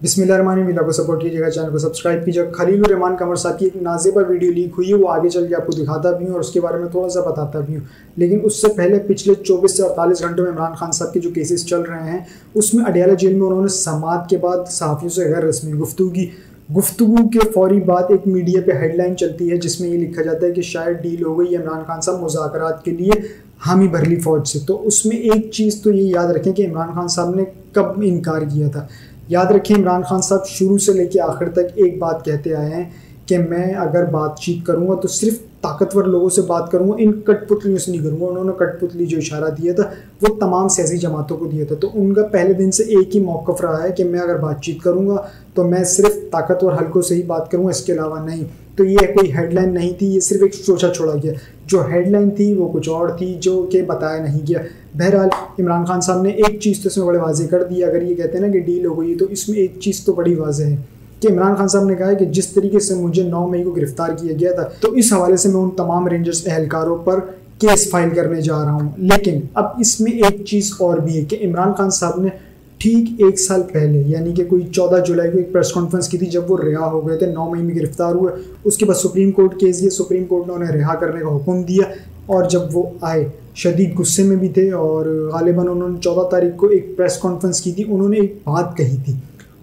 बिस्मिल्लाहिर्रहमानिर्रहीम को सपोर्ट कीजिएगा, चैनल को सब्सक्राइब कीजिएगा। खलीलुर रहमान कमर साहब की एक नाज़ेबा वीडियो लीक हुई है, वो आगे चल के आपको दिखाता भी हूँ और उसके बारे में थोड़ा सा बताता भी हूँ। लेकिन उससे पहले पिछले 24 से 48 घंटों में इमरान खान साहब के जो केसेस चल रहे हैं उसमें अडियाला जेल में उन्होंने समाअत के बाद सहाफ़ियों से गैर रस्मी गुफ्तगू के फौरी बाद एक मीडिया पे हेडलाइन चलती है जिसमें ये लिखा जाता है कि शायद डील हो गई इमरान खान साहब मुज़ाकरात के लिए हामी भरली फ़ौज से। तो उसमें एक चीज़ तो ये याद रखें कि इमरान खान साहब ने कब इनकार किया था। याद रखें, इमरान खान साहब शुरू से लेकर आखिर तक एक बात कहते आए हैं कि मैं अगर बातचीत करूँगा तो सिर्फ ताकतवर लोगों से बात करूँगा, इन कठपुतलियों से नहीं करूँगा। उन्होंने कठपुतली जो इशारा दिया था वो तमाम सियासी जमातों को दिया था। तो उनका पहले दिन से एक ही मौक़िफ़ रहा है कि मैं अगर बातचीत करूँगा तो मैं सिर्फ ताकतवर हलकों से ही बात करूँगा, इसके अलावा नहीं। तो ये कोई हेडलाइन नहीं थी, ये सिर्फ एक सोचा छोड़ा गया। जो हेडलाइन थी वो कुछ और थी जो कि बताया नहीं गया। बहरहाल इमरान खान साहब ने एक चीज़ तो इसमें बड़े वाज़ेह कर दी। अगर ये कहते हैं ना कि डील हो गई तो इसमें एक चीज़ तो बड़ी वाज़ेह है कि इमरान खान साहब ने कहा है कि जिस तरीके से मुझे 9 मई को गिरफ्तार किया गया था तो इस हवाले से मैं उन तमाम रेंजर्स एहलकारों पर केस फाइल करने जा रहा हूँ। लेकिन अब इसमें एक चीज़ और भी है कि इमरान खान साहब ने ठीक 1 साल पहले यानी कि कोई 14 जुलाई को एक प्रेस कॉन्फ्रेंस की थी जब वो रिहा हो गए थे, 9 मई में गिरफ्तार हुए। उसके बाद सुप्रीम कोर्ट केस दिया, सुप्रीम कोर्ट ने उन्हें रिहा करने का हुक्म दिया और जब वो आए शदीद गुस्से में भी थे और गालिबन उन्होंने 14 तारीख को एक प्रेस कॉन्फ्रेंस की थी। उन्होंने एक बात कही थी,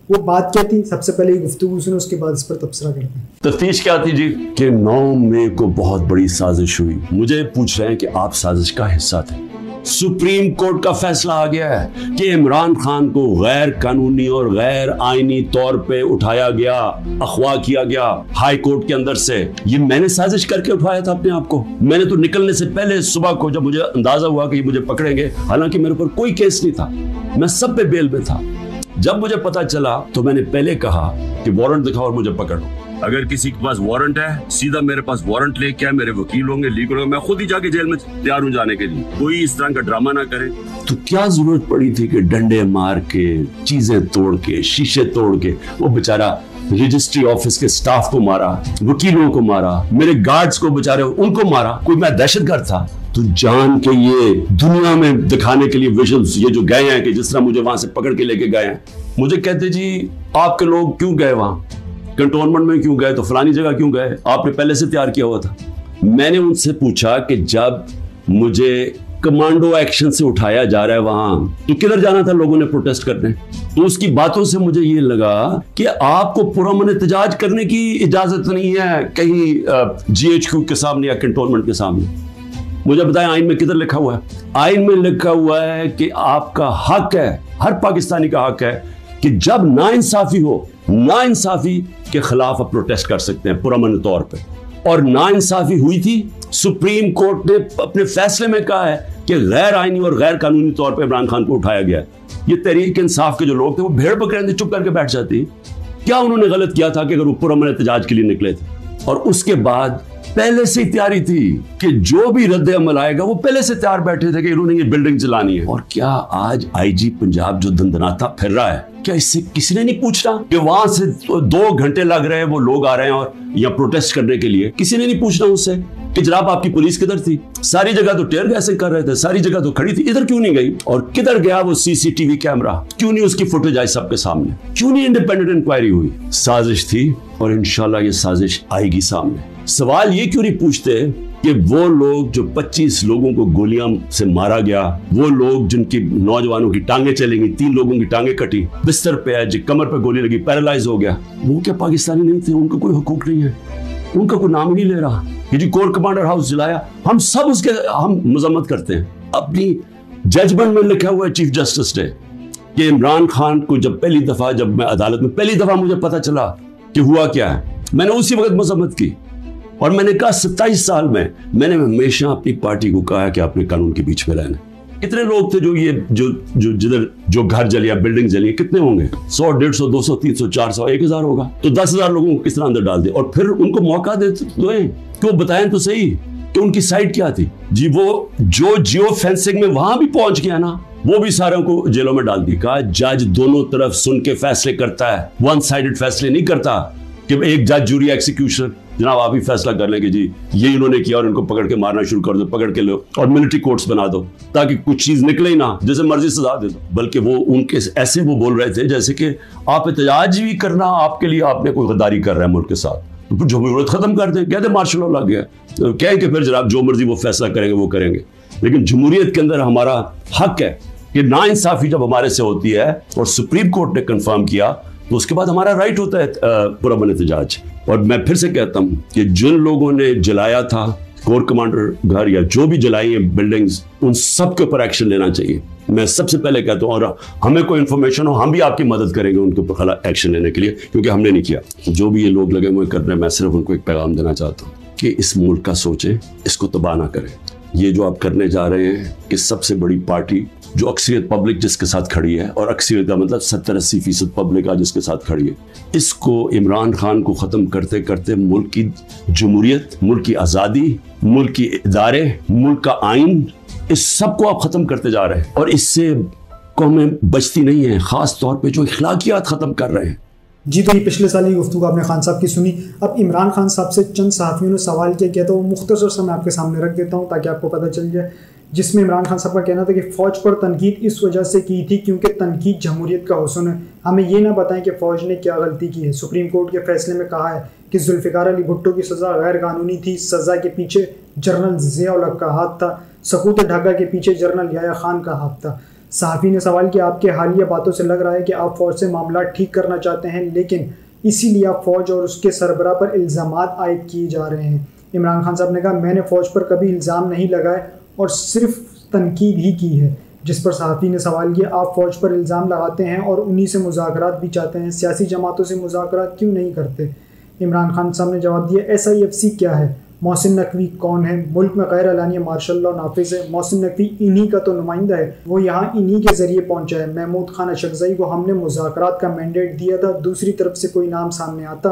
वो बात क्या थी सबसे पहले गुफ्तगू सुने, उसके बाद इस पर तबसरा करते हैं। तफ्तीश क्या थी जी कि 9 मई को बहुत बड़ी साजिश हुई। मुझे पूछ रहे हैं कि आप साजिश का हिस्सा थे। सुप्रीम कोर्ट का फैसला आ गया है कि इमरान खान को गैर कानूनी और गैर आईनी तौर पे उठाया गया, अगवा किया गया हाई कोर्ट के अंदर से। ये मैंने साजिश करके उठाया था अपने आप को। मैंने तो निकलने से पहले सुबह को जब मुझे अंदाजा हुआ कि मुझे पकड़ेंगे, हालांकि मेरे ऊपर कोई केस नहीं था, मैं सब पे बेल में था। जब मुझे पता चला तो मैंने पहले कहा कि वारंट दिखाओ और मुझे पकड़ो। अगर किसी के पास वारंट है सीधा मेरे पास वारंट लेके आए, मेरे वकील होंगे, लीगल होंगे, मैं खुद ही जाके जेल में तैयार हूं जाने के लिए। कोई इस तरह का ड्रामा ना करे। तो क्या जरूरत पड़ी थी कि डंडे मार के, चीजें तोड़ के, शीशे तोड़ के वो बेचारा रजिस्ट्री ऑफिस के स्टाफ को मारा, वकीलों को मारा, मेरे गार्ड्स को बेचारे उनको मारा। कोई मैं दहशतगर्द था? तो जान के ये दुनिया में दिखाने के लिए विजुअल्स ये जो गए हैं कि जिस तरह मुझे वहां से पकड़ के लेके गए हैं, मुझे कहते जी आपके लोग क्यों गए वहां, कंटोनमेंट में क्यों गए, तो फलानी जगह क्यों गए, आपने पहले से तैयार किया हुआ था। मैंने उनसे पूछा कि जब मुझे कमांडो एक्शन से उठाया जा रहा है वहां तो किधर जाना था लोगों ने प्रोटेस्ट करने। तो उसकी बातों से मुझे ये लगा कि आपको पुरअमन एहतजाज करने की इजाजत नहीं है कहीं GHQ के सामने या कंटोनमेंट के सामने। मुझे बताएं आइन में किधर लिखा हुआ है? आइन में लिखा हुआ है कि आपका हक है, हर पाकिस्तानी का हक है कि जब नाइंसाफी हो, नाइंसाफी के खिलाफ आप प्रोटेस्ट कर सकते हैं पुरअमन तौर पे। और नाइंसाफी हुई थी। सुप्रीम कोर्ट ने अपने फैसले में कहा है कि गैर आईनी और गैर कानूनी तौर पे इमरान खान को उठाया गया। ये तहरीक इंसाफ के जो लोग थे वो भेड़ बकरे चुप करके बैठ जाती। क्या उन्होंने गलत किया था कि अगर वो पुरअमन एहतजाज के लिए निकले थे? और उसके बाद पहले से तैयारी थी कि जो भी रद्द अमल आएगा वो पहले से तैयार बैठे थे कि इन्होंने ये बिल्डिंग चलानी है। और क्या आज IG पंजाब जो दंदनाता फिर रहा है, क्या इससे किसी ने नहीं पूछना कि वहां से 2 घंटे लग रहे हैं, वो लोग आ रहे हैं और या प्रोटेस्ट करने के लिए? किसी ने नहीं पूछना उससे कि जनाब आपकी पुलिस किधर थी? सारी जगह तो टेयर गैसिंग कर रहे थे, सारी जगह तो खड़ी थी, इधर क्यों नहीं गई? और किधर गया वो CCTV कैमरा? क्यों नहीं उसकी फुटेज आई सबके सामने? क्यों नहीं इंडिपेंडेंट इंक्वायरी हुई? साजिश थी और इंशाल्लाह ये साजिश आएगी सामने। सवाल ये क्यों नहीं पूछते कि वो लोग जो 25 लोगों को गोलियां से मारा गया, वो लोग जिनकी नौजवानों की टांगे चली गई, 3 लोगों की टांगे कटी, बिस्तर पे है, जो कमर पे गोली लगी, पैरालाइज हो गया, वो क्या पाकिस्तानी नहीं थे? उनका कोई हुकूक नहीं है, उनका कोई नाम ही नहीं ले रहा। ये जो कोर कमांडर हाउस जलाया, हम सब उसके हम मजम्मत करते हैं। अपनी जजमेंट में लिखा हुआ है चीफ जस्टिस ने कि इमरान खान को जब पहली दफा, जब मैं अदालत में पहली दफा मुझे पता चला कि हुआ क्या है, मैंने उसी वक्त मजम्मत की और मैंने कहा 27 साल में मैंने हमेशा अपनी पार्टी को कहा कि आपने कानून के बीच में रहना। कितने लोग थे जो ये जो जिधर जो घर जलिया, बिल्डिंग जली, कितने होंगे? 100, 150, 200, 300, 400, 1000 होगा। तो 10,000 लोगों को किस तरह अंदर डाल दे और फिर उनको मौका दे कि वो बताएं तो सही कि उनकी साइड क्या थी। जी वो जो जियो फेंसिंग में वहां भी पहुंच गया ना, वो भी सारों को जेलों में डाल दी। कहा जज दोनों तरफ सुन के फैसले करता है, वन साइडेड फैसले नहीं करता कि एक जज जूरी एक्सिक्यूशनर जनाब आप ही फैसला कर लें कि जी ये इन्होंने किया और इनको पकड़ के मारना शुरू कर दो, पकड़ के लो और मिलिट्री कोर्ट्स बना दो ताकि कुछ चीज निकले ही ना, जैसे मर्जी सजा दे दो। बल्कि वो उनके ऐसे वो बोल रहे थे जैसे कि आप एहतजाज भी करना आपके लिए आपने कोई गद्दारी कर रहा है मुल्क के साथ, तो फिर जमहूरियत खत्म कर दें, कहते मार्शल लॉ लग गया, तो कहें कि फिर जनाब जो मर्जी वो फैसला करेंगे वो करेंगे। लेकिन जमहूरियत के अंदर हमारा हक है कि नाइंसाफी जब हमारे से होती है और सुप्रीम कोर्ट ने कंफर्म किया तो उसके बाद हमारा राइट होता है पुरअमन एहतजाज। और मैं फिर से कहता हूं कि जिन लोगों ने जलाया था कोर कमांडर घर या जो भी जलाई है बिल्डिंग्स, उन सब के ऊपर एक्शन लेना चाहिए। मैं सबसे पहले कहता हूं, और हमें कोई इन्फॉर्मेशन हो हम भी आपकी मदद करेंगे उनके ऊपर खिलाफ एक्शन लेने के लिए, क्योंकि हमने नहीं किया। जो भी ये लोग लगे हुए कर रहे हैं, मैं सिर्फ उनको एक पैगाम देना चाहता हूँ कि इस मुल्क का सोचें, इसको तबाह ना करें। ये जो आप करने जा रहे हैं कि सबसे बड़ी पार्टी जो अक्सरियत पब्लिक जिसके साथ खड़ी है, और अक्सरियत का मतलब 70-80% पब्लिक आज जिसके साथ खड़ी है, इसको इमरान खान को ख़त्म करते करते मुल्क की जमहूरियत, मुल्क की आज़ादी, मुल्क की इदारे, मुल्क का आइन, इस सब को आप ख़त्म करते जा रहे हैं। और इससे कौमें बचती नहीं हैं, ख़ास तौर पर जो अखलाकियात ख़त्म कर रहे हैं। जी, तो ये पिछले साल की गुफ्तगू आपने खान साहब की सुनी। अब इमरान खान साहब से चंद सहाफ़ियों ने सवाल किया था, वो मुख्तसर से मैं आपके सामने रख देता हूँ ताकि आपको पता चल जाए, जिसमें इमरान खान साहब का कहना था कि फ़ौज पर तनकीद इस वजह से की थी क्योंकि तनकीद जमहूरियत का हुस्न है। हमें ये ना बताएं कि फ़ौज ने क्या गलती की है। सुप्रीम कोर्ट के फैसले में कहा है कि जुल्फ़िकार अली भुट्टो की सज़ा गैर कानूनी थी, सज़ा के पीछे जनरल ज़िया-उल-हक का हाथ था, सकूत ढाका के पीछे जनरल याह्या खान का हाथ था। सहाफ़ी ने सवाल किया, आपके हालिया बातों से लग रहा है कि आप फ़ौज से मामला ठीक करना चाहते हैं, लेकिन इसीलिए आप फ़ौज और उसके सरबराह पर इल्ज़ामात आयद किए जा रहे हैं। इमरान खान साहब ने कहा, मैंने फ़ौज पर कभी इल्ज़ाम नहीं लगाए और सिर्फ तनकीद ही की है। जिस पर सहाफ़ी ने सवाल किया, आप फ़ौज पर इल्ज़ाम लगाते हैं और उन्हीं से मुज़ाकरात भी चाहते हैं, सियासी जमातों से मुज़ाकरात क्यों नहीं करते? इमरान खान साहब ने जवाब दिया, SIFC क्या है? मोहसिन नकवी कौन है? मुल्क में गैर एलानिया मार्शल लॉ नाफिज है। मोहसिन नकवी इन्हीं का तो नुमाइंदा है, वो यहाँ इन्हीं के ज़रिए पहुँचा है। महमूद खान अशरफज़ई को हमने मुज़ाकरात का मैंडेट दिया था, दूसरी तरफ से कोई नाम सामने आता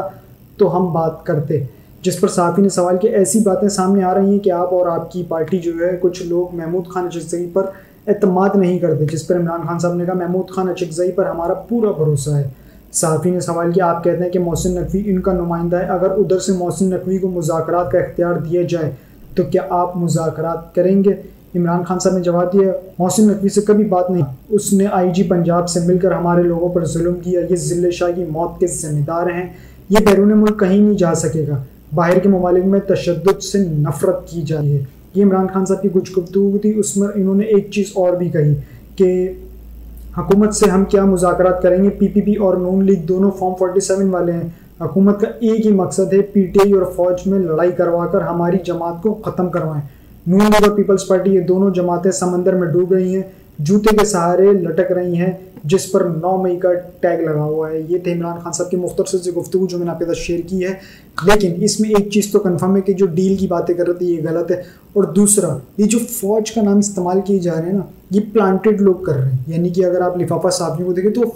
तो हम बात करते। जिस पर सहाफ़ी ने सवाल किया, ऐसी बातें सामने आ रही हैं कि आप और आपकी पार्टी जो है, कुछ लोग महमूद खान अशरफज़ई पर एतमाद नहीं करते। जिस पर इमरान खान साहब ने कहा, महमूद खान अशरफज़ई पर हमारा पूरा भरोसा है। सहाफ़ी ने सवाल किया, आप कहते हैं कि मोहसिन नकवी इनका नुमाइंदा है, अगर उधर से मोहसिन नकवी को मुज़ाकरात का इख्तियार दिया जाए तो क्या आप मुज़ाकरात करेंगे? इमरान खान साहब ने जवाब दिया, मोहसिन नकवी से कभी बात नहीं, उसने IG पंजाब से मिलकर हमारे लोगों पर जुल्म किया, ये ज़िल्ले शाह की मौत के ज़िम्मेदार हैं, ये बैरून मुल्क कहीं नहीं जा सकेगा। बाहर के ममालिक में तशद्दुद से नफ़रत की जा रही है। ये इमरान खान साहब की कुछ गुफ्तगू थी, उसमें इन्होंने एक चीज़ और भी कही कि हुकूमत से हम क्या मुज़ाकरात करेंगे, PPP और नून लीग दोनों फॉर्म 47 वाले हैं। हुकूमत का एक ही मकसद है, PTI और फ़ौज में लड़ाई करवा कर हमारी जमात को ख़त्म करवाएं। नून लीग और पीपल्स पार्टी, ये दोनों जमातें समंदर में डूब रही हैं, जूते के सहारे लटक रही हैं, जिस पर 9 मई का टैग लगा हुआ है। ये थे इमरान खान साहब की मुख्तसर से गुफ्तगू जो मैंने आपके साथ शेयर की है। लेकिन इसमें एक चीज़ तो कन्फर्म है कि जो डील की बातें कर रहे थे ये गलत है। और दूसरा, ये जो फ़ौज का नाम इस्तेमाल किए जा रहे हैं ना, ये प्लांटेड लोग कर रहे हैं। यानी कि अगर आप लिफाफा साहब को देखें तो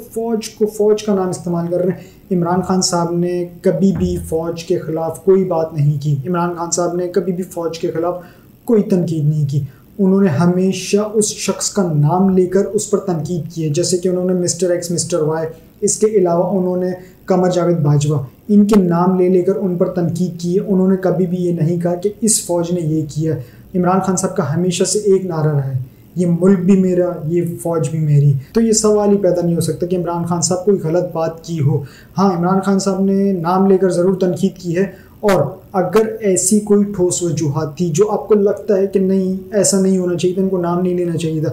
फ़ौज का नाम इस्तेमाल कर रहे हैं। इमरान खान साहब ने कभी भी फ़ौज के ख़िलाफ़ कोई बात नहीं की। इमरान खान साहब ने कभी भी फ़ौज के ख़िलाफ़ कोई तनकीद नहीं की। उन्होंने हमेशा उस शख्स का नाम लेकर उस पर तनकीद की है, जैसे कि उन्होंने मिस्टर X, मिस्टर Y, इसके अलावा उन्होंने कमर जावेद बाजवा, इनके नाम ले लेकर उन पर तनकीद की है। उन्होंने कभी भी ये नहीं कहा कि इस फ़ौज ने ये किया। इमरान खान साहब का हमेशा से एक नारा रहा है, ये मुल्क भी मेरा, ये फ़ौज भी मेरी। तो ये सवाल ही पैदा नहीं हो सकता कि इमरान खान साहब कोई गलत बात की हो। हाँ, इमरान खान साहब ने नाम लेकर ज़रूर तनकीद की है, और अगर ऐसी कोई ठोस वजूहात थी जो आपको लगता है कि नहीं ऐसा नहीं होना चाहिए था, इनको नाम नहीं लेना चाहिए था,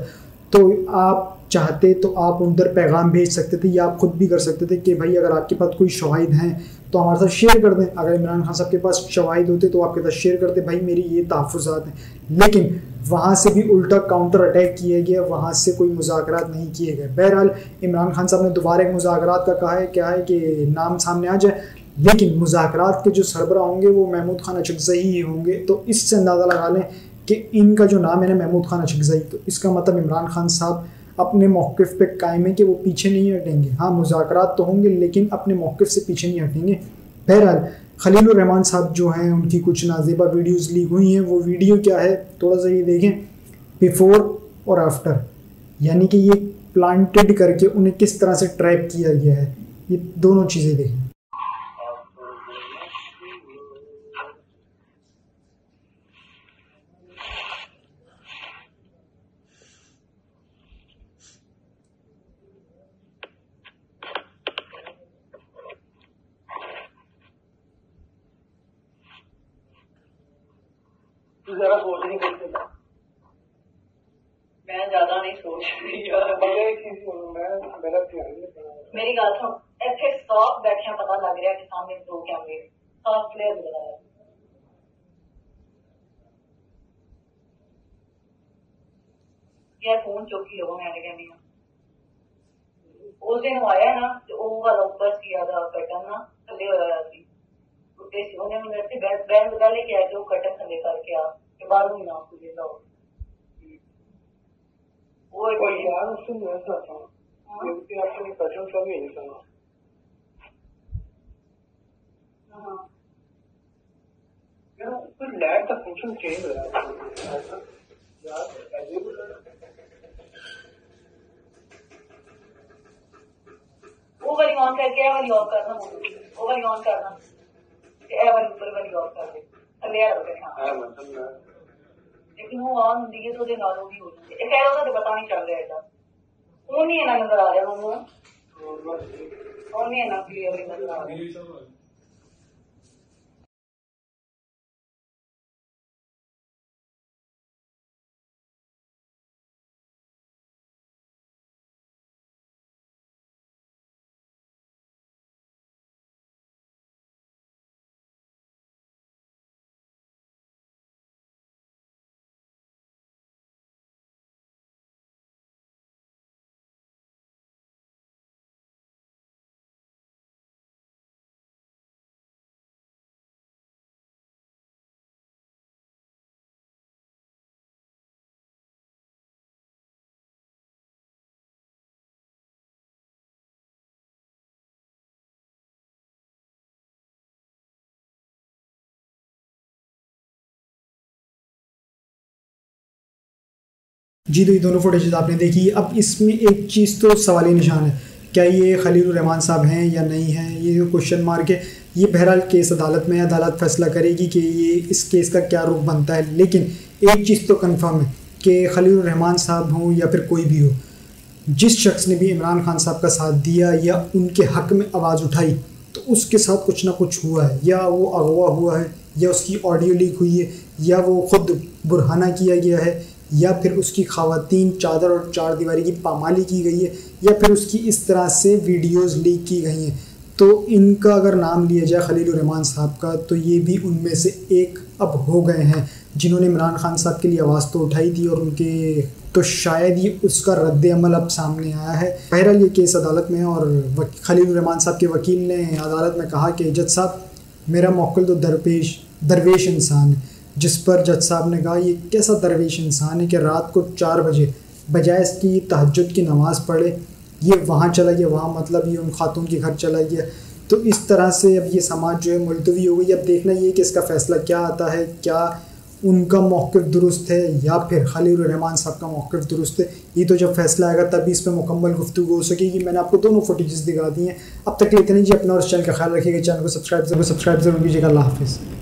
तो आप चाहते तो आप उधर पैगाम भेज सकते थे, या आप खुद भी कर सकते थे कि भाई अगर आपके पास कोई शवाहिद हैं तो हमारे साथ शेयर कर दें। अगर इमरान खान साहब के पास शवाहिद होते तो आपके साथ शेयर करते, भाई मेरी ये तहफ़्फ़ुज़ात हैं। लेकिन वहाँ से भी उल्टा काउंटर अटैक किया गया, वहाँ से कोई मुज़ाकरात नहीं किए गए। बहरहाल इमरान खान साहब ने दोबारा एक मुज़ाकरात का कहा है, क्या है कि नाम सामने आ जाए, लेकिन मुज़ाकरात के जो सरबराह होंगे वो महमूद खान अशरफज़ई ही होंगे। तो इससे अंदाज़ा लगा लें कि इनका जो नाम है ना महमूद खान अशरफज़ई, तो इसका मतलब इमरान खान साहब अपने मौक़िफ़ पे कायम है कि वो पीछे नहीं हटेंगे। हाँ, मुज़ाकरात तो होंगे लेकिन अपने मौक़िफ़ से पीछे नहीं हटेंगे। बहरहाल खलीलुर रहमान साहब जो हैं, उनकी कुछ नाज़ेबा वीडियोज़ लीक हुई हैं। वो वीडियो क्या है, थोड़ा सा ये देखें, बिफ़ोर और आफ्टर, यानी कि ये प्लांटेड करके उन्हें किस तरह से ट्रैप किया गया है, ये दोनों चीज़ें देखें। जरा सोच नहीं करते, मैं ज्यादा नहीं सोच रही यार, मेरी गल सुन, इतने साफ बैठिया पता लग रहा कि सामने दो कैमरे साफ क्लियर लग रहा है। यार फोन चौकी लोगों मैं कहनी उस दिन आया ना तो वो वाला ऊपर सी कटन ना थले होया सी उत्ते सी उन्हें मेरे से बैन बता लेके आया जो कटन थले करके आ के बाहर ही ना खुले जाओ वो यार उससे मैं चाहता हूँ क्योंकि आपने कटन सब ही नहीं करना। हाँ यार कोई लैब का फंक्शन चेंज हो रहा है यार, वो वाली ऑन करके वाली ऑफ करना, वो वाली ऑन करना, ए वाली ऊपर वाली ऑफ कर दे थले आ रहा है लेकिन वो ऑन होती है तो दे नालों भी हो जाती है। एक ऐसा तो पता नहीं चल रहा है वो नहीं है ना नजर आ रहा वो नहीं है ना क्लियरली नजर आ रहा। जी तो ये दोनों फुटेज आपने देखी। अब इसमें एक चीज़ तो सवाली निशान है, क्या ये खलीलुर रहमान साहब हैं या नहीं हैं, ये जो क्वेश्चन मार्क है। ये बहरहाल केस अदालत में, अदालत फैसला करेगी कि ये इस केस का क्या रुख बनता है। लेकिन एक चीज़ तो कन्फर्म है कि खलीलुर रहमान साहब हों या फिर कोई भी हो, जिस शख्स ने भी इमरान खान साहब का साथ दिया या उनके हक़ में आवाज़ उठाई तो उसके साथ कुछ ना कुछ हुआ है। या वो अगवा हुआ है, या उसकी ऑडियो लीक हुई है, या वो ख़ुद बुरहाना किया गया है, या फिर उसकी ख़वातीन चादर और चार दीवारी की पामाली की गई है, या फिर उसकी इस तरह से वीडियोस लीक की गई हैं। तो इनका अगर नाम लिया जाए खलीलुर रहमान साहब का, तो ये भी उनमें से एक अब हो गए हैं जिन्होंने इमरान खान साहब के लिए आवाज़ तो उठाई थी और उनके तो शायद ये उसका रद्द अमल अब सामने आया है। बहरहाल ये केस अदालत में है और खलीलुर रहमान साहब के वकील ने अदालत में कहा कि जज साहब मेरा मौक्किल तो दरवेश इंसान है। जिस पर जज साहब ने कहा ये कैसा दरवेश इंसान है कि रात को 4 बजे बजाय इसकी तहज्जुद की नमाज़ पढ़े ये वहाँ चला गया, वहाँ मतलब ये उन खातून के घर चला गया। तो इस तरह से अब ये समाज जो है मुलतवी हो गई। अब देखना ये कि इसका फ़ैसला क्या आता है, क्या उनका मौक़िफ़ दुरुस्त है या फिर खलीलुर रहमान साहब का मौक़िफ़ दुरुस्त है। ये तो जब फैसला आएगा तभी इस पर मुकम्मल गुफ्तगू हो सकेगी। मैंने आपको दोनों फुटेजेस दिखा दी हैं। अब तक लेते नहीं जी, अपना और चैनल का ख्याल रखिएगा। चैनल को सब्सक्राइब ज़रूर कीजिएगा। अल्लाह हाफ़िज़।